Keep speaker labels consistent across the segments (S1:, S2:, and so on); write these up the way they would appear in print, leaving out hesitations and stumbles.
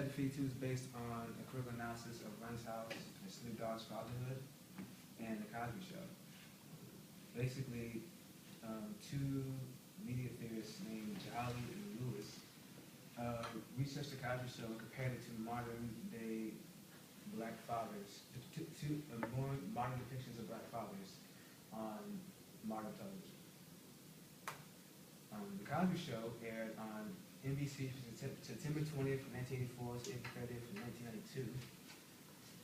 S1: Chapter 52 is based on a critical analysis of Run's House and Snoop Dogg's fatherhood and The Cosby Show. Basically, two media theorists named Jolly and Lewis researched The Cosby Show and compared it to modern-day black fathers, to more modern depictions of black fathers on modern television. The Cosby Show aired on NBC from September 20th, 1984 to April 30th, 1992.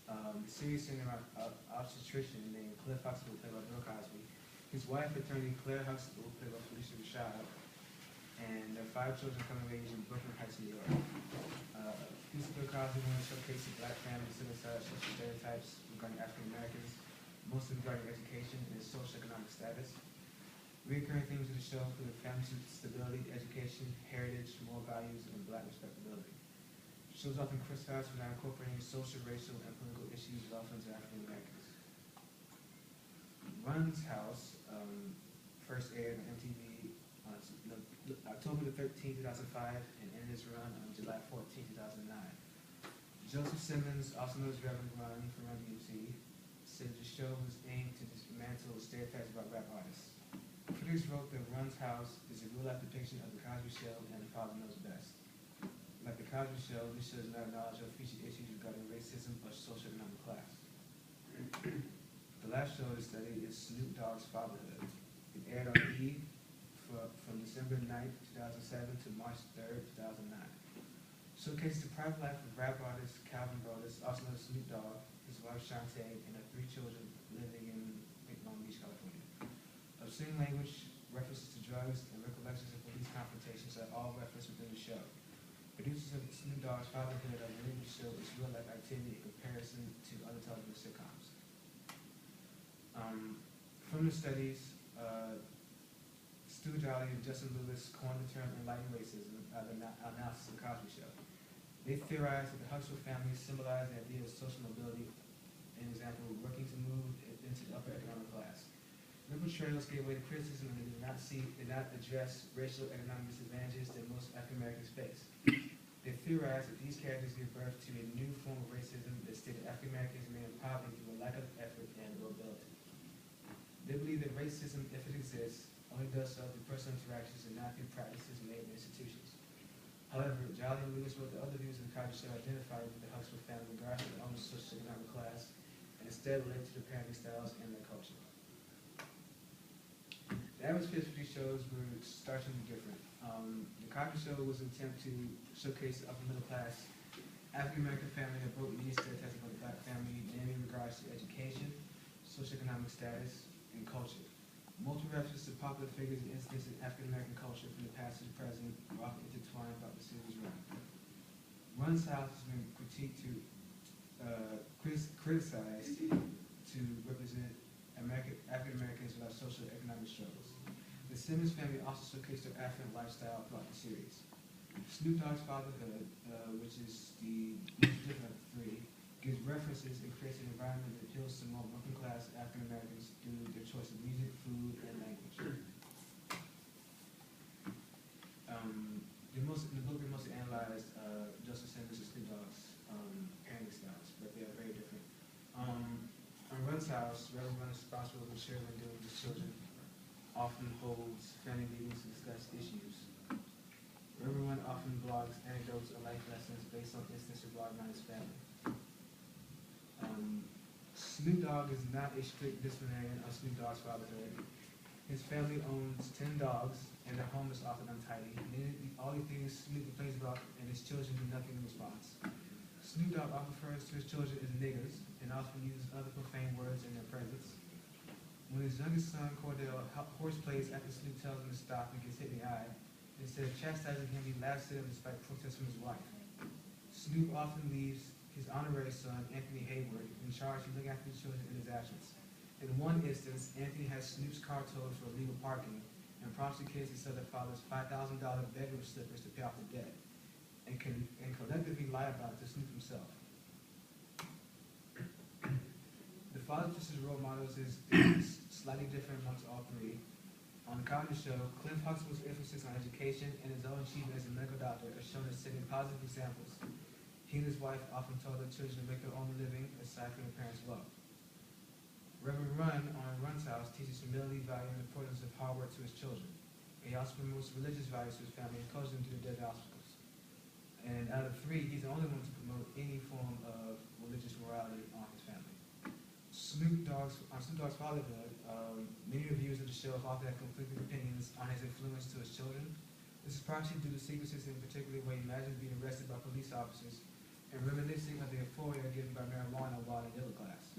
S1: The series centered around obstetrician named Cliff Huxtable, played by Bill Cosby, his wife, attorney Claire Huxtable, played by Felicia Rashad, and their 5 children coming of age in Brooklyn Heights, New York. Bill Cosby wanted to showcase the black family civilizated social stereotypes regarding African Americans, mostly regarding education and its socioeconomic status. Recurring themes of the show include family stability, education, heritage, moral values, and black respectability. The show is often criticized for not incorporating social, racial, and political issues relevant to African Americans. Run's House first aired on MTV on October 13, 2005, and ended its run on July 14, 2009. Joseph Simmons, also known as Reverend Run from Run DMC, said the show was aimed to dismantle stereotypes about rap artists. Critics wrote that Run's House is a real-life depiction of The Cosby Show and The Father Knows Best. Like The Cosby Show, this show does not acknowledge or feature issues regarding racism or socioeconomic class. The last show to study is Snoop Dogg's fatherhood. It aired on E! From December 9th, 2007 to March 3rd, 2009. Showcases the private life of rap artist Calvin Brothers, also known as Snoop Dogg, his wife Shantae, and their 3 children living in Long Beach, California. Obscene language, references to drugs, and recollections of police confrontations are all referenced within the show. Producers of Snoop Dogg's fatherhood are related to the show its real-life activity in comparison to other television sitcoms. From the studies, Stu Jolly and Justin Lewis coined the term enlightened racism out of the analysis of The Cosby Show. They theorized that the Huxtable family symbolized the idea of social mobility, an example, working to move into the upper economic class. Their portrayals gave way to criticism and did not address racial economic disadvantages that most African Americans face. They theorized that these characters give birth to a new form of racism that stated African Americans remain in poverty through a lack of effort and mobility. They believe that racism, if it exists, only does so through personal interactions and not through practices made in institutions. However, Jolly and Lewis wrote that other views of The Cosby Show identified with the Huxtable family regardless of their own socioeconomic class, and instead related to their parenting styles and their culture. The average pitch for these shows were startlingly different. The Cosby Show was an attempt to showcase the upper middle class African-American family that broke these stereotypes about the black family, namely in regards to education, socioeconomic status, and culture. Multiple references to popular figures and incidents in African-American culture from the past to the present are often intertwined throughout the series run. Run's House has been criticized to represent African Americans without social and economic struggles. The Simmons family also showcased their affluent lifestyle throughout the series. Snoop Dogg's fatherhood, which is the most different of the 3, gives references and creates an environment that appeals to more working class African Americans through their choice of music, food, and language. In the book, they mostly analyzed Joseph Simmons and Snoop Dogg's parenting styles, but they are very different. On Run's House, Reverend Run is responsible for sharing and dealing with his children, often holds family meetings to discuss issues. Reverend Run often blogs anecdotes or life lessons based on instances brought by his family. Snoop Dogg is not a strict disciplinarian of Snoop Dogg's fatherhood. His family owns 10 dogs, and their home is often untidy. All the things Snoop complains about, and his children do nothing in response. Snoop Dogg often refers to his children as niggers, and often uses other profane words in their presence. When his youngest son, Cordell, horseplays after Snoop tells him to stop and gets hit in the eye, instead of chastising him, he laughs at him despite protests from his wife. Snoop often leaves his honorary son, Anthony Hayward, in charge of looking after his children in his absence. In one instance, Anthony has Snoop's car towed for illegal parking and prompts the kids to sell their father's $5,000 bedroom slippers to pay off the debt, and collectively lie about it to Snoop himself. The father just as role models is slightly different amongst all 3. On The Cosby Show, Cliff Huxtable's emphasis on education and his own achievement as a medical doctor are shown as setting positive examples. He He and his wife often told their children to make their own living aside from their parents' wealth. Reverend Run on Run's house teaches humility, value, and the importance of hard work to his children. He also promotes religious values to his family and coaches them through the daily obstacles. And out of three, he's the only one to promote any form of religious morality on his family. Snoop Dogg's fatherhood, many reviews of the show have often had conflicting opinions on his influence to his children. This is partially due to sequences, in particular where he imagines being arrested by police officers and reminiscing of the euphoria given by marijuana while in middle class.